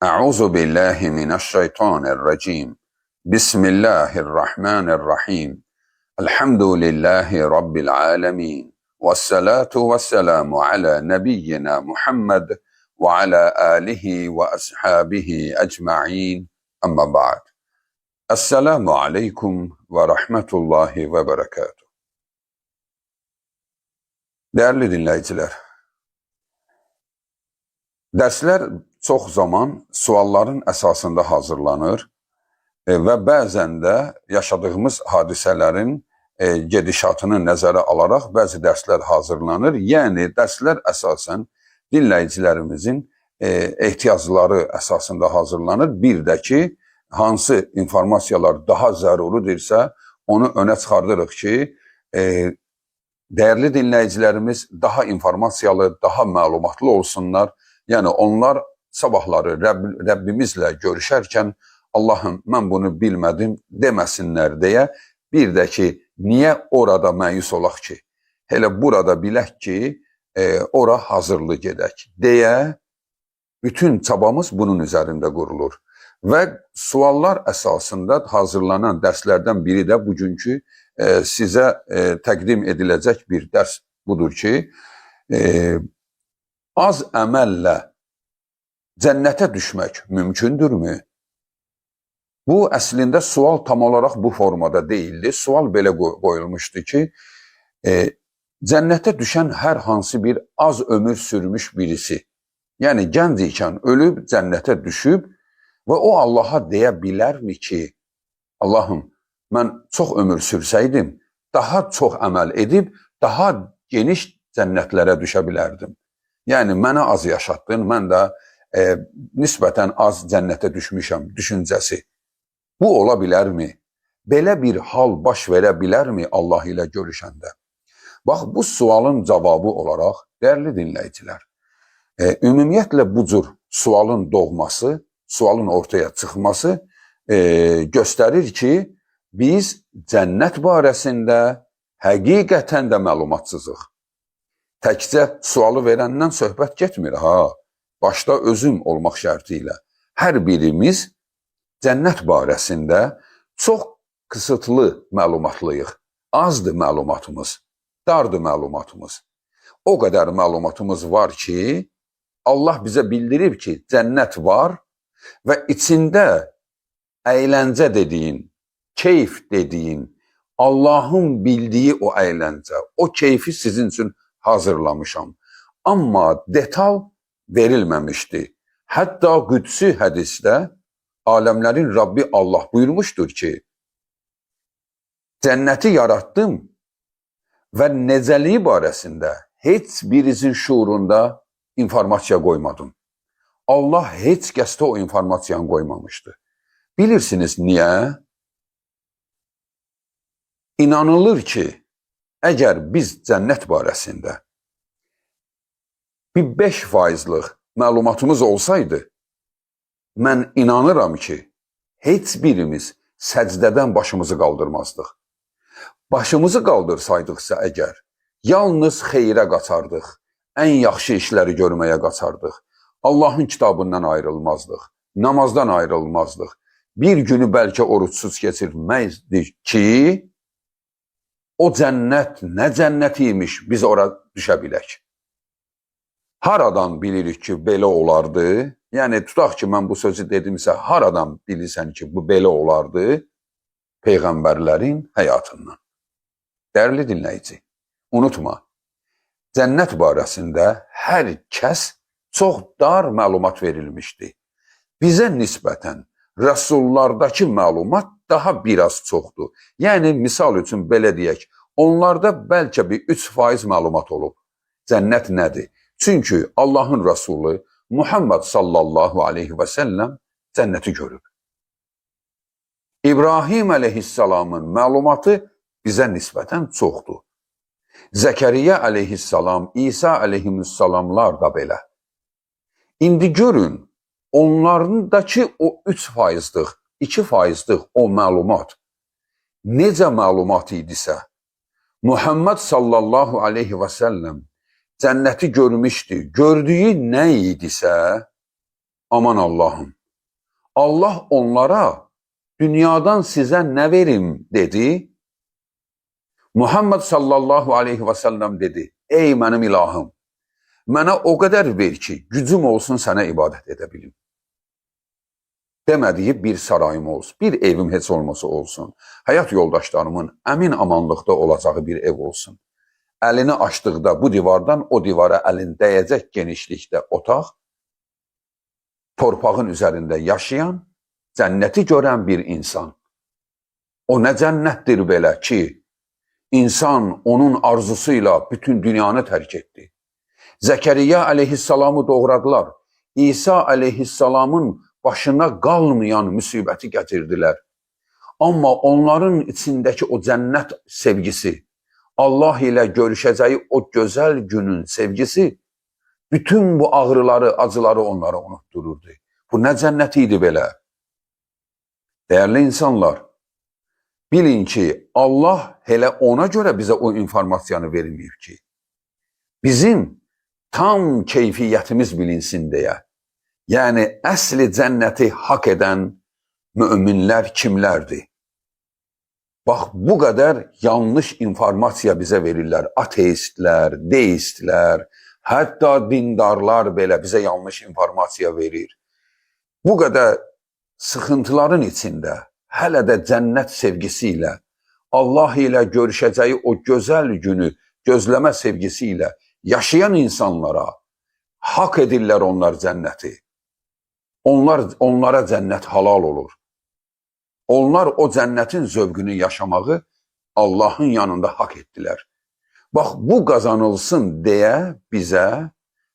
Euzu billahi mineşşeytanirracim. Bismillahirrahmanirrahim. Elhamdülillahi Rabbil alemin. Vessalatu vesselamu ala nebiyyina Muhammed ve ala alihi ve ashabihi ecma'in. Amma ba'd. Esselamu aleyküm ve rahmetullahi ve berekatuhu. Değerli dinleyiciler, dersler çox zaman sualların əsasında hazırlanır və bəzən də yaşadığımız hadisələrin gedişatını nəzərə alaraq bəzi dərslər hazırlanır. Yəni, dərslər əsasən dinləyicilərimizin ehtiyacları əsasında hazırlanır. Bir də ki, hansı informasiyalar daha zəruridirsə, onu önə çıxardırıq ki, dəyərli dinləyicilərimiz daha informasiyalı, daha məlumatlı olsunlar. Yəni, onlar sabahları Rəbbimizlə görüşərkən Allahım, mən bunu bilmədim deməsinlər deyə, bir də ki, niyə orada məyus olaq ki? Elə burada bilək ki, ora hazırlı gedək deyə bütün çabamız bunun üzərində qurulur. Və suallar əsasında hazırlanan dərslərdən biri də bugünkü sizə təqdim ediləcək bir dərs budur ki, az əməllə cənnətə düşmək mümkündürmü? Bu, əslində sual tam olaraq bu formada deyildi. Sual belə qoyulmuşdu ki, cənnətə düşən hər hansı bir az ömür sürmüş birisi, yəni gənc ikən ölüb cənnətə düşüb və o Allaha deyə bilərmi ki, Allahım, mən çox ömür sürsəydim, daha çox əməl edib, daha geniş cənnətlərə düşə bilərdim. Yəni, mənə az yaşatdın, mən də nisbətən az cənnətə düşmüşəm düşüncəsi. Bu ola bilərmi? Belə bir hal baş verə bilərmi Allah ilə görüşəndə? Bax, bu sualın cavabı olaraq, dəyərli dinləyicilər, ümumiyyətlə bu cür sualın doğması, sualın ortaya çıxması göstərir ki, biz cənnət barəsində həqiqətən də məlumatsızıq. Təkcə sualı verəndən söhbət getmir, başda özüm olmaq şərti ilə. Hər birimiz cənnət barəsində çox kısıtlı məlumatlıyıq. Azdır məlumatımız, dardır məlumatımız. O qədər məlumatımız var ki, Allah bizə bildirib ki, cənnət var və içində əyləncə dediyin, keyf dediyin, Allahın bildiyi o əyləncə, o keyfi sizin üçün hazırlamışam. Amma detal verilməmişdi. Hətta qüdsi hədisdə aləmlərin Rabbi Allah buyurmuşdur ki, cənnəti yaratdım və necəliyi barəsində heç birinizin şuurunda informasiya qoymadım. Allah heç kəsdə o informasiyanı qoymamışdı. Bilirsiniz niyə? İnanılır ki, əgər biz cənnət barəsində bir 5%'lıq məlumatımız olsaydı, mən inanıram ki, heç birimiz səcdədən başımızı qaldırmazdıq. Başımızı qaldırsaydıq,sə əgər, yalnız xeyrə qaçardıq, ən yaxşı işləri görməyə qaçardıq, Allahın kitabından ayrılmazdıq, namazdan ayrılmazdıq, bir günü bəlkə oruçsuz keçirməkdik ki, o cənnət nə cənnətiymiş, biz ora düşə bilək. Haradan bilirik ki, belə olardı? Yəni, tutaq ki, mən bu sözü dedimsə, haradan bilirsən ki, bu belə olardı? Peyğəmbərlərin həyatından. Dəyərli dinləyici, unutma, cənnət barəsində hər kəs çox dar məlumat verilmişdi. Bizə nisbətən rəsullardakı məlumat daha biraz çoxdur. Yəni, misal üçün belə deyək, onlarda bəlkə bir 3% məlumat olub. Cənnət nədir? Çünki Allahın Rəsulü Muhammed sallallahu aleyhi və səlləm cənnəti görüb. İbrahim əleyhissalamın məlumatı bizə nisbətən çoxdur. Zəkəriyyə əleyhissalam, İsa əleyhissalamlar da belə. İndi görün, onlarındakı o 3%'lıq, 2%'lıq o məlumat necə məlumat idisə, Muhammed sallallahu aleyhi və səlləm cənnəti görmüşdü. Gördüyü nə idisə, aman Allahım. Allah onlara dünyadan sizə nə verim dedi. Muhammed sallallahu aleyhi ve sellem dedi, ey mənim ilahım, mənə o qədər ver ki, gücüm olsun sənə ibadət edə bilim. Demədiyi bir sarayım olsun, bir evim heç olmasa olsun, həyat yoldaşlarımın əmin amanlıqda olacağı bir ev olsun. Əlini açdıqda bu divardan o divara əlin dəyəcək genişlikdə otaq, torpağın üzərində yaşayan, cənnəti görən bir insan. O nə cənnətdir belə ki, İnsan onun arzusuyla bütün dünyanı tərk etdi. Zəkəriyya aleyhissalamı doğradılar. İsa aleyhissalamın başına qalmayan müsibəti gətirdilər. Amma onların içindəki o cənnət sevgisi, Allah ilə görüşəcəyi o gözəl günün sevgisi, bütün bu ağrıları, acıları onlara unuttururdu. Bu nə cənnət idi belə? Dəyərli insanlar, bilin ki, Allah hele ona göre bize o informasyonu vermeyib ki, bizim tam keyfiyyətimiz bilinsin deyə. Yəni, əsli cənnəti hak edən müminlər kimlərdir? Bax, bu qədər yanlış informasiya bizə verirlər. Ateistlər, deistlər, hətta dindarlar belə bizə yanlış informasiya verir. Bu qədər sıxıntıların içində, hələ də cənnət sevgisi ilə, Allah ilə görüşəcəyi o gözəl günü gözləmə sevgisi ilə yaşayan insanlara hak edirlər onlar cənnəti. Onlara cənnət halal olur. Onlar o cənnətin zövqünü yaşamağı Allahın yanında hak etdilər. Bax, bu qazanılsın deyə bizə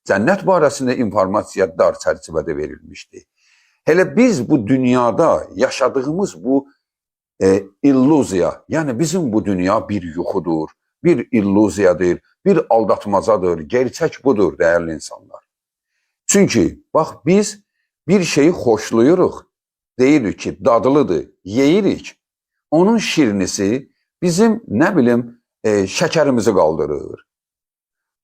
cənnət barəsində informasiya dar çərçivədə verilmişdi. Hele biz bu dünyada yaşadığımız bu illüziya, yani bizim bu dünya bir yuxudur, bir illüziyadır, bir aldatmacadır, gerçək budur değerli insanlar. Çünkü bak biz bir şeyi xoşlayırıq, deyirik ki dadılıdır, yeyirik. Onun şirinisi bizim ne bilim şekerimizi kaldırır.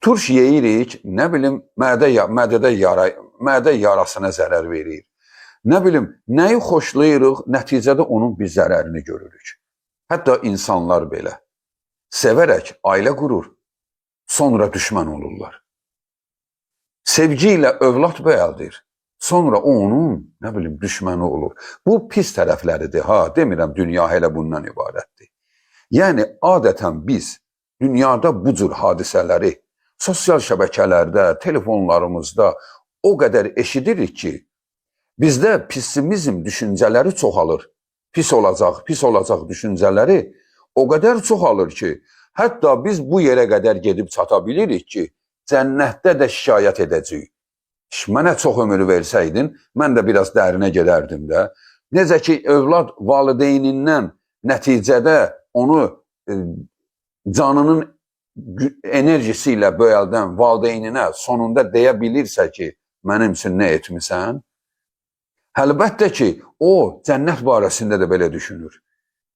Turş yeyirik, ne bilim mədə yarasına zarar verir. Nə bilim, nəyi xoşlayırıq, nəticədə onun bir zərərini görürük. Hətta insanlar belə sevərək ailə qurur, sonra düşmən olurlar. Sevgi ilə övlad bəyəldir, sonra onun, nə bilim, düşməni olur. Bu pis tərəfləridir, demirəm, dünya elə bundan ibarətdir. Yəni, adətən biz dünyada bu cür hadisələri sosial şəbəkələrdə, telefonlarımızda o qədər eşidirik ki, bizdə pessimizm düşüncələri çoxalır. Pis olacaq düşüncələri o qədər çoxalır ki, hətta biz bu yerə qədər gedib çata bilirik ki, cənnətdə də şikayət edəcəyik. Mənə çox ömür versəydin, mən də biraz dərinə gedərdim də. Necə ki, övlad valideynindən nəticədə onu canının enerjisi ilə böyəldən valideyninə sonunda deyə bilirsə ki, mənim üçün nə etmisən? Əlbəttə ki, o cənnət barəsində də belə düşünür.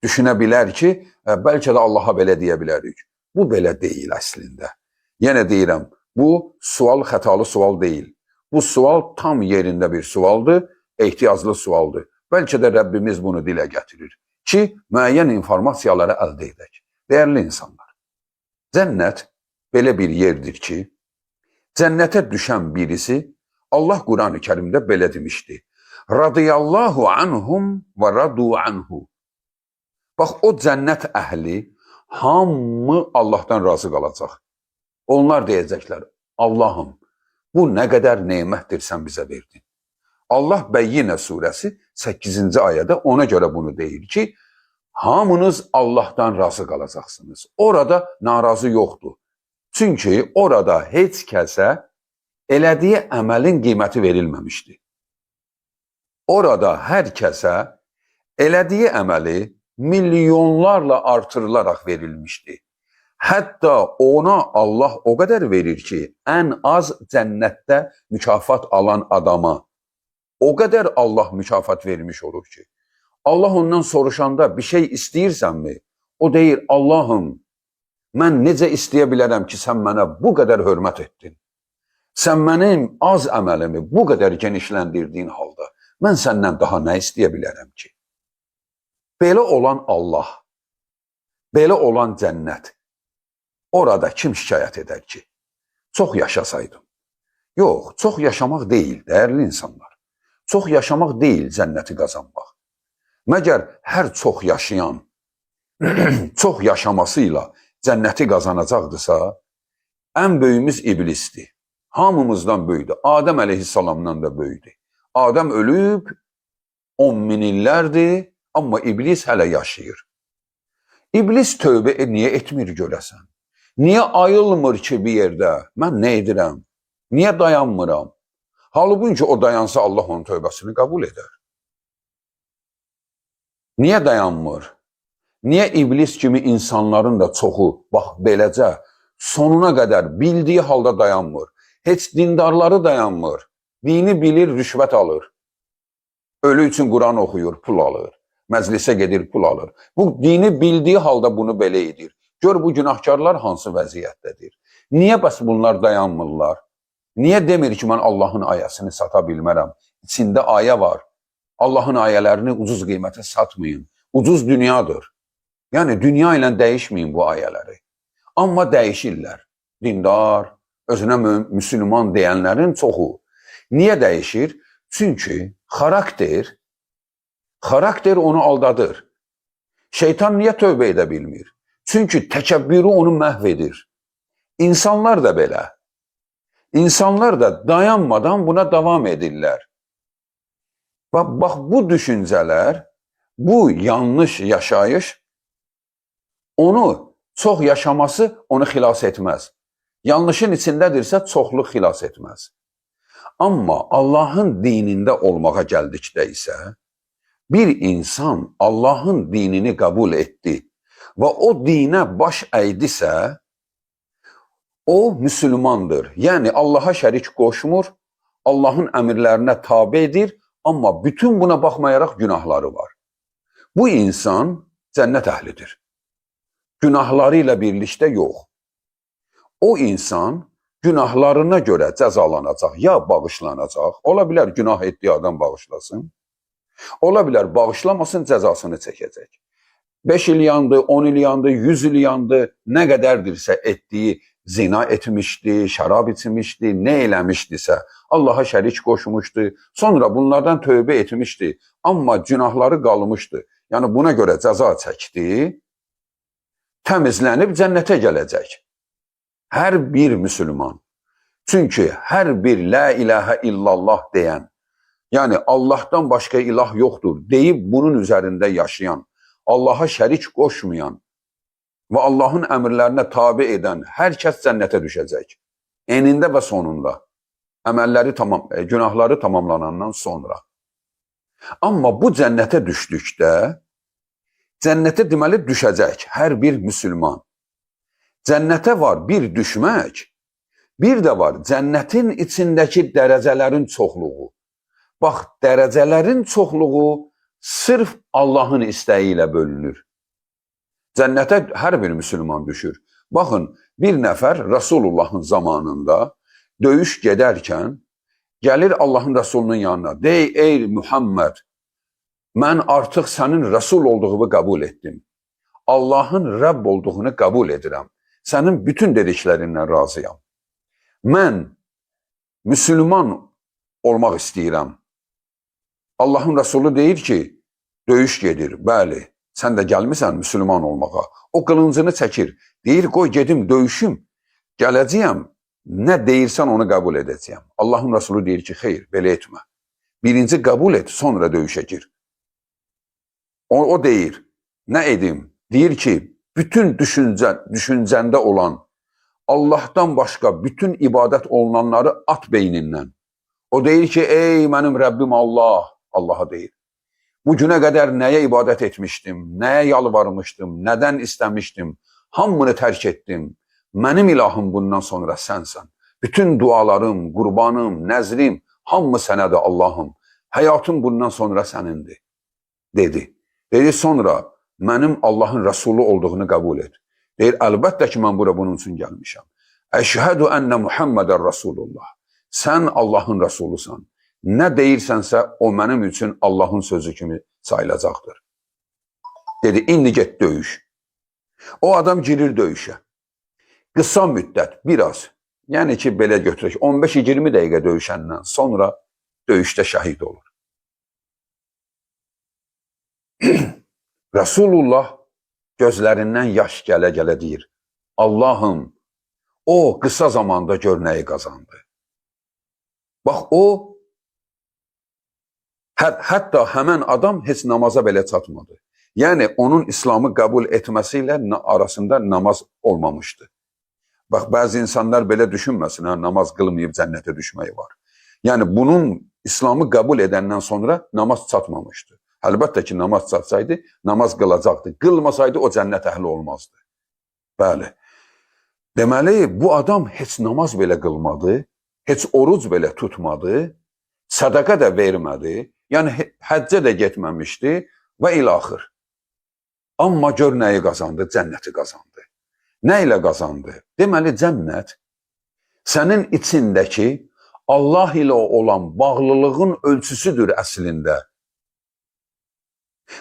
Düşünə bilər ki, bəlkə də Allaha belə deyə bilərik. Bu belə deyil əslində. Yenə deyirəm, bu sual xətalı sual deyil. Bu sual tam yerində bir sualdır, ehtiyaclı sualdır. Bəlkə də Rəbbimiz bunu dilə gətirir ki, müəyyən informasiyaları əldə edək. Dəyərli insanlar, cənnət belə bir yerdir ki, cənnətə düşən birisi, Allah Quran-ı Kərimdə belə demişdi. Radiyallahu anhum və radu anhu. Bax, o cənnət əhli hamı Allahdan razı qalacaq. Onlar deyəcəklər, Allahım, bu nə qədər nemətdir sən bizə verdin. Allah Bəyyinə surəsi 8-ci ayədə ona görə bunu deyir ki, hamınız Allahdan razı qalacaqsınız. Orada narazı yoxdur. Çünki orada heç kəsə elədiyi əməlin qiyməti verilməmişdi. Orada hər kəsə elədiyi əməli milyonlarla artırılaraq verilmişdi. Hətta ona Allah o qədər verir ki, ən az cənnətdə mükafat alan adama o qədər Allah mükafat vermiş olur ki, Allah ondan soruşanda bir şey istəyirsənmi? O deyir, Allahım, mən necə istəyə bilərəm ki, sən mənə bu qədər hörmət etdin? Sən mənim az əməlimi bu qədər genişləndirdiyin halda mən səndən daha nə istəyə bilərəm ki? Belə olan Allah, belə olan cənnət, orada kim şikayət edər ki? Çox yaşasaydım. Yox, çox yaşamaq deyil, dəyərli insanlar. Çox yaşamaq deyil cənnəti qazanmaq. Məgər hər çox yaşayan, çox yaşamasıyla cənnəti qazanacaqdırsa, ən böyümüz iblisdir. Hamımızdan böyüdü. Adəm əleyhissalamdan da böyüdü. Adəm ölüb 10 min illərdir, amma iblis hələ yaşayır. İblis tövbə niyə etmir görəsən? Niyə ayılmır ki bir yerdə? Mən nə edirəm? Niyə dayanmıram? Halbuki o dayansa Allah onun tövbəsini qəbul edər. Niyə dayanmır? Niyə iblis kimi insanların da çoxu, bax beləcə, sonuna qədər bildiyi halda dayanmır? Heç dindarları dayanmır. Dini bilir, rüşvət alır. Ölü üçün Quran oxuyur, pul alır. Məclisə gedir, pul alır. Bu dini bildiyi halda bunu belə edir. Gör bu günahkarlar hansı vəziyyətdədir. Niyə bəs bunlar dayanmırlar? Niyə demir ki, mən Allahın ayəsini sata bilmərəm? İçində ayə var. Allahın ayələrini ucuz qiymətə satmayın. Ucuz dünyadır. Yəni, dünya ilə dəyişməyin bu ayələri. Amma dəyişirlər. Dindar, özünə müsəlman deyənlərin çoxu. Niyə dəyişir? Çünki xarakter onu aldadır. Şeytan niyə tövbə edə bilmir? Çünki təkəbbürü onu məhv edir. İnsanlar da belə. İnsanlar da dayanmadan buna davam edirlər. Bax, bu düşüncələr, bu yanlış yaşayış, onu çox yaşaması onu xilas etməz. Yanlışın içindədirsə çoxluq xilas etməz. Amma Allahın dinində olmağa gəldikdə isə, bir insan Allahın dinini qəbul etdi və o dinə baş əydisə, o müsəlmandır. Yəni, Allaha şərik qoşmur, Allahın əmrlərinə tabe edir, amma bütün buna baxmayaraq günahları var. Bu insan cənnət əhlidir. Günahları ilə birlikdə yox. O insan günahlarına görə cəzalanacaq, ya bağışlanacaq. Ola bilər günah etdiyi adam bağışlasın. Ola bilər bağışlamasın, cəzasını çəkəcək. 5 il yandı, 10 il yandı, 100 il yandı, nə qədərdirsə etdiyi, zina etmişdi, şərab içmişdi, nə eləmişdisə, Allaha şərik qoşmuşdu, sonra bunlardan tövbə etmişdi, amma günahları qalmışdı. Yəni buna görə cəza çəkdi, təmizlənib cənnətə gələcək. Hər bir müsəlman. Çünki hər bir la ilahə illallah deyən, yəni Allahdan başqa ilah yoxdur deyib bunun üzərində yaşayan, Allaha şərik qoşmayan və Allahın əmrlərinə tabe edən hər kəs cənnətə düşəcək. Enində və sonunda. Əməlləri günahları tamamlanandan sonra. Amma bu cənnətə düşdükdə, cənnətə deməli düşəcək hər bir müsəlman. Cənnətə var bir düşmək, bir də var cənnətin içindəki dərəcələrin çoxluğu. Bax, dərəcələrin çoxluğu sırf Allahın istəyi ilə bölünür. Cənnətə hər bir müsəlman düşür. Baxın, bir nəfər Rasulullahın zamanında döyüş gedərkən gəlir Allahın Rasulunun yanına. Dey, ey Muhammed, mən artıq sənin Rasul olduğunu qəbul etdim. Allahın Rəbb olduğunu qəbul edirəm. Sənin bütün dediklərindən razıyam. Mən müsəlman olmaq istəyirəm. Allahın Rasulü deyir ki, döyüş gedir. Bəli, sən də gəlmisən müsəlman olmağa. O qılıncını çəkir. Deyir, qoy gedim, döyüşüm. Gələcəyəm, nə deyirsən onu qəbul edəcəyəm. Allahın Rasulü deyir ki, xeyr, belə etmə. Birinci qəbul et, sonra döyüşə gir. O deyir, nə edim? Deyir ki, bütün düşüncəndə olan Allahdan başqa bütün ibadət olunanları at beynindən. O deyir ki, ey mənim Rəbbim Allah, Allaha deyir. Bu günə qədər nəyə ibadət etmişdim, nəyə yalvarmışdım, nədən istəmişdim, hamını tərk etdim. Mənim ilahım bundan sonra sənsən. Bütün dualarım, qurbanım, nəzrim, hamı sənədir Allahım. Həyatım bundan sonra sənindir, dedi. Dedi, sonra mənim Allahın Rəsulu olduğunu qəbul et. Deyir, əlbəttə ki, mən bura bunun üçün gəlmişəm. Əşhədü ənə Muhammədən Rasulullah. Sən Allahın rəsulusan. Nə deyirsənsə o mənim üçün Allahın sözü kimi sayılacaqdır. Dedi, indi get döyüş. O adam girir döyüşə. Qısa müddət, biraz, yəni ki, belə götürək, 15-20 dəqiqə döyüşəndən sonra döyüşdə şəhid olur. Resulullah gözlərindən yaş gələ-gələ deyir, Allahım, o qısa zamanda gör nəyi qazandı. Bax, o, hətta həmən adam heç namaza belə çatmadı. Yəni, onun İslamı qəbul etməsilə arasında namaz olmamışdı. Bax, bəzi insanlar belə düşünməsin, namaz qılmayıb cənnətə düşməyi var. Yəni, bunun İslamı qəbul edəndən sonra namaz çatmamışdı. Əlbəttə ki, namaz çatsaydı, namaz qılacaqdı. Qılmasaydı, o cənnət əhli olmazdı. Bəli. Deməli, bu adam heç namaz belə qılmadı, heç oruc belə tutmadı, sədaqə də vermədi, yəni həccə də getməmişdi və ilaxır. Amma gör nəyi qazandı? Cənnəti qazandı. Nə ilə qazandı? Deməli, cənnət sənin içindəki Allah ilə olan bağlılığın ölçüsüdür əslində.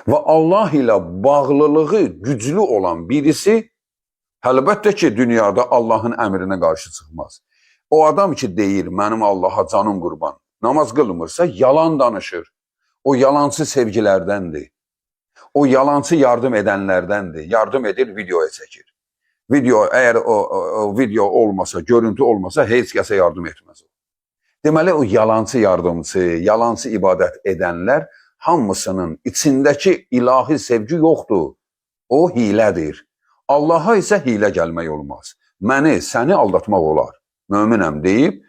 Və Allah ilə bağlılığı güclü olan birisi, əlbəttə ki, dünyada Allahın əmrinə qarşı çıxmaz. O adam ki, deyir, mənim Allaha canım qurban, namaz qılmırsa, yalan danışır. O yalancı sevgilərdəndir. O yalancı yardım edənlərdəndir. Yardım edir, videoya çəkir. Video, əgər o video olmasa, görüntü olmasa, heç kəsə yardım etməz. Deməli, o yalancı yardımcı, yalancı ibadət edənlər, hamısının içindəki ilahi sevgi yoxdur. O hilədir. Allaha isə hilə gəlmək olmaz. Məni, səni aldatmaq olar. Möminəm deyib,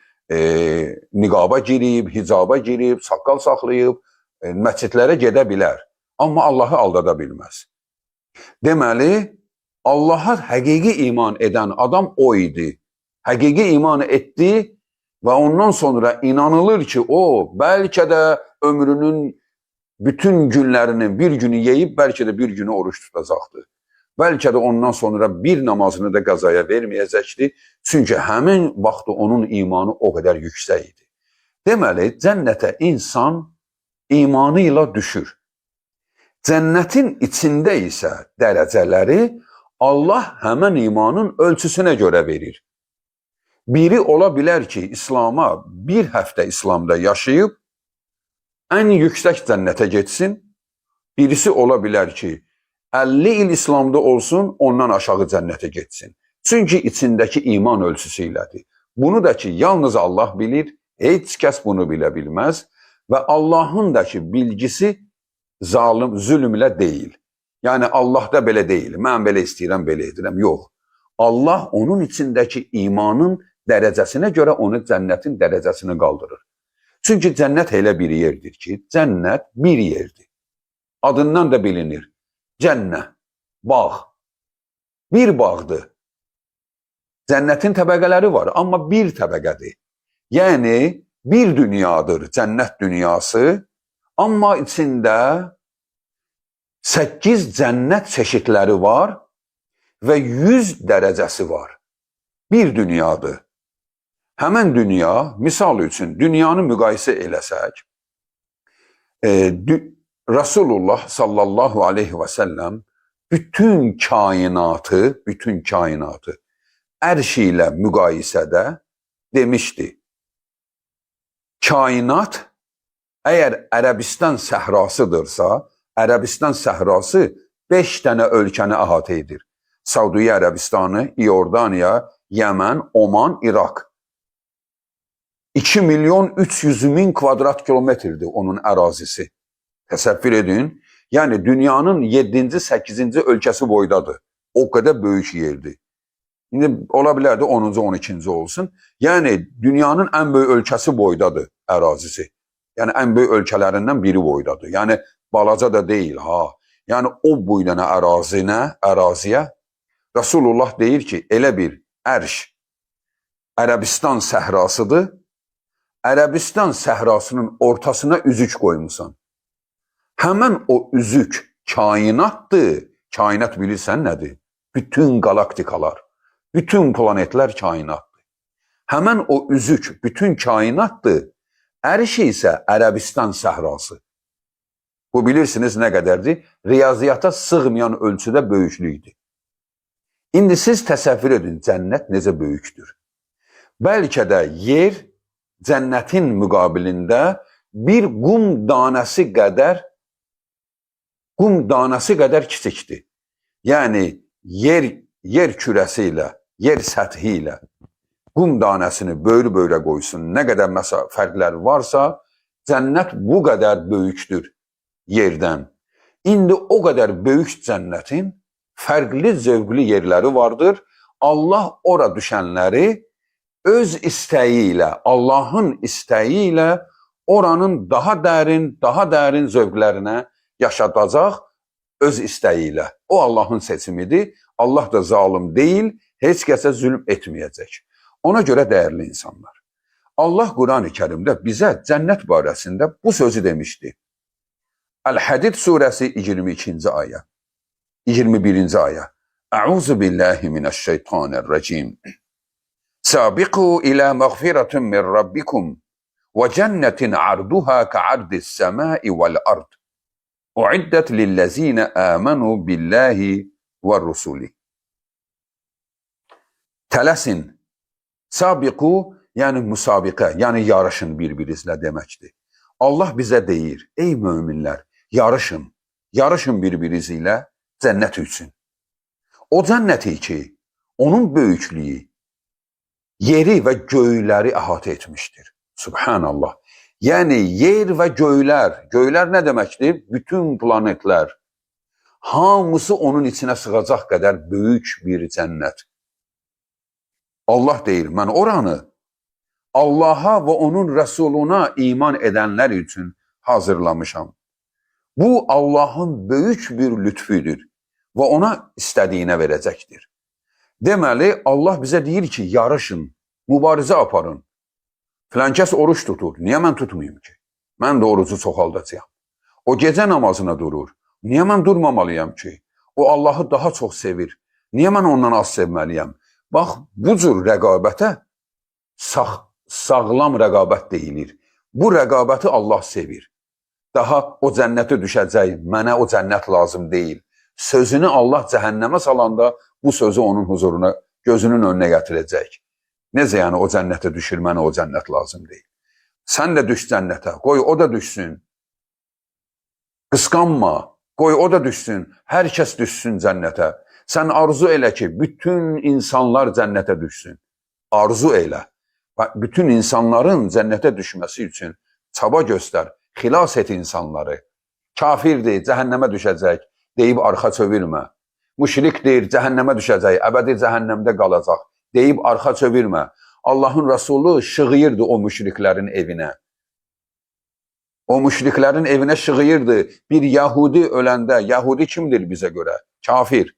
niqaba girib, hicaba girib, saqqal saxlayıb, məscidlərə gedə bilər. Amma Allahı aldada bilməz. Deməli, Allaha həqiqi iman edən adam o idi. Həqiqi iman etdi və ondan sonra inanılır ki, o bəlkə də ömrünün bütün günlərinin bir günü yeyib, bəlkə də bir günü oruç tutacaqdı. Bəlkə də ondan sonra bir namazını da qəzaya verməyəcəkdi. Çünki həmin vaxtı onun imanı o qədər yüksək idi. Deməli, cənnətə insan imanı ilə düşür. Cənnətin içində isə dərəcələri Allah həmən imanın ölçüsünə görə verir. Biri ola bilər ki, İslama bir həftə İslamda yaşayıb, ən yüksək cənnətə getsin. Birisi ola bilər ki, 50 il İslamda olsun, ondan aşağı cənnətə getsin. Çünki içindəki iman ölçüsü ilədir. Bunu da ki, yalnız Allah bilir, heç kəs bunu bilə bilməz və Allahın da ki, bilgisi zülmlə deyil. Yəni, Allahda belə deyil, mən belə istəyirəm, belə edirəm, yox. Allah onun içindəki imanın dərəcəsinə görə onu cənnətin dərəcəsini qaldırır. Çünki cənnət elə bir yerdir ki, cənnət bir yerdir. Adından da bilinir. Cənnə, bağ. Bir bağdır. Cənnətin təbəqələri var, amma bir təbəqədir. Yəni, bir dünyadır cənnət dünyası, amma içində 8 cənnət çeşidləri var və 100 dərəcəsi var. Bir dünyadır. Həmən dünya, misal üçün, dünyanı müqayisə eləsək, Rasulullah sallallahu aleyhi və səlləm bütün kainatı ərş ilə müqayisədə demişdi. Kainat əgər Ərəbistan səhrasıdırsa, Ərəbistan səhrası 5 dənə ölkəni əhatə edir. Səudiyyə Ərəbistanı, İordaniya, Yəmən, Oman, İraq. 2.300.000 kvadrat kilometrdir onun ərazisi. Təsəvvür edin. Yəni, dünyanın 7-ci, 8-ci ölkəsi boydadır. O qədər böyük yerdir. İndi ola bilər də 10-cu, 12-ci olsun. Yəni, dünyanın ən böyük ölkəsi boydadır ərazisi. Yəni, ən böyük ölkələrindən biri boydadır. Yəni, balaca da deyil, ha. Yəni, o boydan əraziyə Rasulullah deyir ki, elə bir ərş Ərəbistan səhrasıdır. Ərəbistan səhrasının ortasına üzük qoymusan. Həmən o üzük kainatdır. Kainat bilirsən nədir? Bütün qalaktikalar, bütün planetlər kainatdır. Həmən o üzük bütün kainatdır. Ərşi isə Ərəbistan səhrası. Bu bilirsiniz nə qədərdir? Riyaziyyata sığmayan ölçüdə böyüklükdür. İndi siz təsəvvür edin, cənnət necə böyükdür. Bəlkə də yer cənnətin müqabilində bir qum danəsi qədər kiçikdir. Yəni yer kürəsi ilə, yer səthi ilə qum danəsini böyrə qoysun, nə qədər fərqlər varsa, cənnət bu qədər böyükdür yerdən. İndi o qədər böyük cənnətin fərqli zövqlü yerləri vardır. Allah ora düşənləri öz istəyi ilə, Allahın istəyi ilə oranın daha dərin zövqlərinə yaşadacaq öz istəyi ilə. O Allahın seçimidir. Allah da zalim deyil, heç kəsə zülm etməyəcək. Ona görə dəyərli insanlar, Allah Quran-ı Kərimdə bizə cənnət barəsində bu sözü demişdi. Əl-Hədid surəsi 22-ci ayə, 21-ci ayə. Əuzu billahi minəşşeytanirracim. Sabiqu ilə məğfirətun min rabbikum və cənnetin arduha ka'ardis səmai vəl-ard. Uiddet lillezine amenu billahi və rusuli. Tələsin. Sabiqu, yəni müsabiqə, yəni yarışın bir-birinizlə deməkdir. Allah bizə deyir, ey möminlər, yarışın bir-biriniz ilə cənnət üçün. O cənnəti ki, onun böyüklüyü yeri və göyləri əhatə etmişdir. Subhanallah. Yəni yer və göylər nə deməkdir? Bütün planetlər, hamısı onun içinə sığacaq qədər böyük bir cənnət. Allah deyir, mən oranı Allaha və onun Rəsuluna iman edənlər üçün hazırlamışam. Bu Allahın böyük bir lütfüdür və ona istədiyinə verəcəkdir. Deməli, Allah bizə deyir ki, yarışın, mübarizə aparın. Filankəs oruç tutur, niyə mən tutmayayım ki? Mən də orucu çoxaldacağam. O gecə namazına durur, niyə mən durmamalıyam ki? O Allahı daha çox sevir, niyə mən ondan az sevməliyəm? Bax, bu cür rəqabətə sağlam rəqabət deyilir. Bu rəqabəti Allah sevir. Daha o cənnətə düşəcək, mənə o cənnət lazım deyil. Sözünü Allah cəhənnəmə salanda bu sözü onun huzuruna, gözünün önünə gətirəcək. Necə yəni o cənnətə düşür, mənə o cənnət lazım deyil. Sən də düş cənnətə, qoy o da düşsün. Qısqanma, qoy o da düşsün, hər kəs düşsün cənnətə. Sən arzu elə ki, bütün insanlar cənnətə düşsün. Arzu elə. Bütün insanların cənnətə düşməsi üçün çaba göstər, xilas et insanları. Kafirdir, cəhənnəmə düşəcək, deyib arxa çövirmə. Müşrikdir, cəhənnəmə düşəcək, əbədi cəhənnəmdə qalacaq, deyib arxa çövirmə. Allahın Rəsulu şığıyırdı o müşriklərin evinə. O müşriklərin evinə şığıyırdı. Bir Yahudi öləndə, Yahudi kimdir bizə görə? Kafir.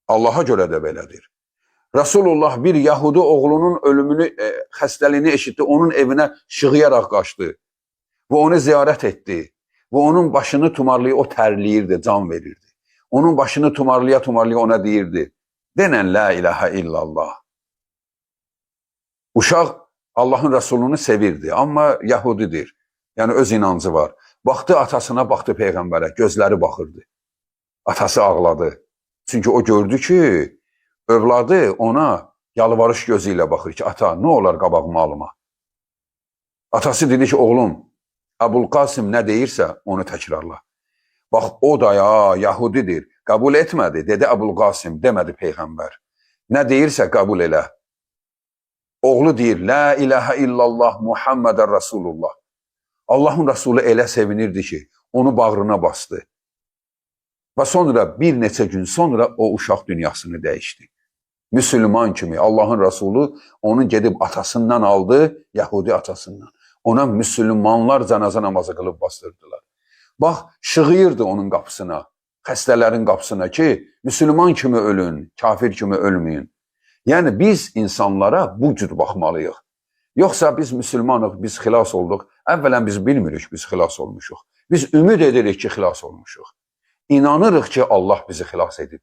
Allaha görə də belədir. Rasulullah bir Yahudi oğlunun ölümünü, xəstəliyini eşitdi, onun evinə şığıyaraq qaçdı və onu ziyarət etdi və onun başını tumarlaya, o tərliyirdi, can verirdi. Onun başını tumarlaya ona deyirdi, denən la ilahə illallah. Uşaq Allahın Rasulunu sevirdi, amma Yahudidir, yəni öz inancı var. Baxdı atasına, baxdı Peyğəmbərə, gözləri baxırdı. Atası ağladı. Çünki o gördü ki, övladı ona yalvarış gözü ilə baxır ki, ata, nə olar qabağıma alma. Atası dedi ki, oğlum, Əbulqasim nə deyirsə, onu təkrarla. Bax, o da Yahudidir, qəbul etmədi, dedi Əbulqasim, demədi Peyğəmbər. Nə deyirsə, qəbul elə. Oğlu deyir, la ilahə illallah Muhammedən Rasulullah. Allahın Rasulü elə sevinirdi ki, onu bağrına bastı. Və sonra bir neçə gün sonra o uşaq dünyasını dəyişdi. Müslüman kimi Allahın Rasulü onu gedib atasından aldı, Yahudi atasından. Ona Müslümanlar cənazə namazı qılıb bastırdılar. Bax, şığıyırdı onun qapısına, xəstələrin qapısına ki, Müslüman kimi ölün, kafir kimi ölməyin. Yəni biz insanlara bu cür baxmalıyıq. Yoxsa biz müsəlmanıq, biz xilas olduq. Əvvələn biz bilmirik biz xilas olmuşuq. Biz ümid edirik ki, xilas olmuşuq. İnanırıq ki, Allah bizi xilas edib.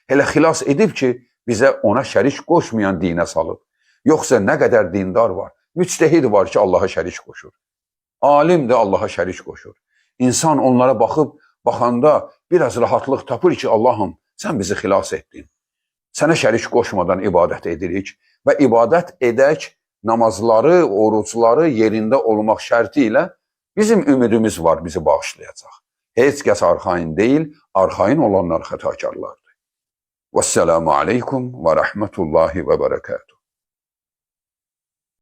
Elə xilas edib ki, bizə ona şərik qoşmayan dinə salıb. Yoxsa nə qədər dindar var, müctehid var ki, Allaha şərik qoşur. Alim də Allaha şərik qoşur. İnsan onlara baxanda biraz rahatlıq tapır ki, Allahım, sən bizi xilas etdin. Sənə şərik qoşmadan ibadət edirik və ibadət edək, namazları, orucları yerində olmaq şərti ilə bizim ümidimiz var, bizi bağışlayacaq. Heç kəs arxain deyil, arxain olanlar xətakarlardır. Vəssalamu aleykum və rəhmətullahi və bərəkatuhu.